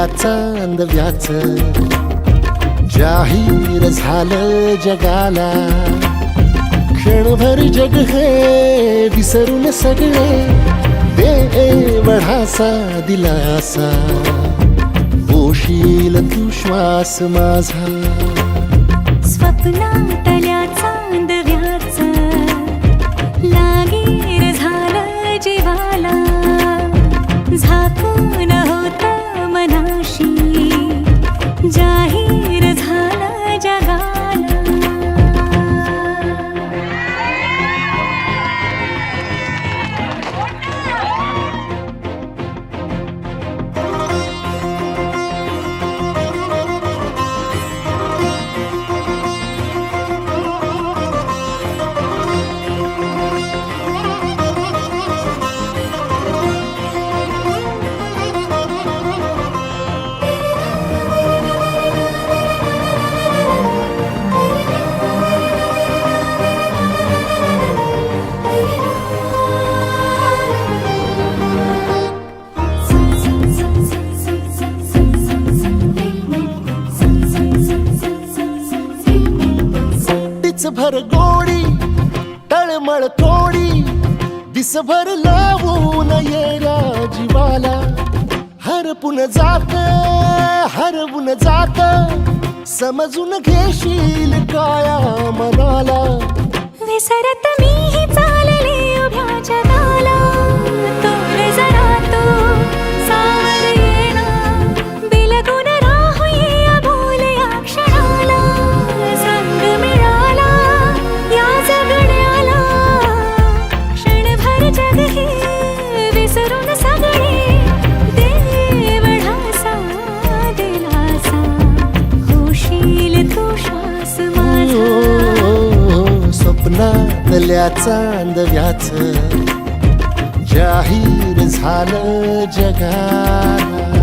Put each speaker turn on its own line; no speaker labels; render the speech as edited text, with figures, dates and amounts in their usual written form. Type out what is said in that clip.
चांदण्यातल्या चांदव्याच जाहीर झालं जगाला. क्षणभर जग हे विसरून सगळे देवढासा दिलासा. पोशील तू श्वास माझा
स्वप्नातल्या चांदव्याच लागीर झालं जीवाला. झाकून होत मनाशी जाहीर झालं जगाला.
भर गोडी तळमळ थोडी दिसभर लावून येऱ्या जीवाला. हरपून जात समजून घेशील काया मनाला.
विसरत मीही चालले उभ्या जगाला. तोर जरा तो सावर येणा बिलगून राहूया बोल या क्षणाला. संग मिळाला या जगण्याला. क्षणभर जग हे विसरून सगळे देवढासा दिलासा. होशील तू श्वास माझा.
स्वप्नातल्या चांदव्याच जाहीर झालं जगाला.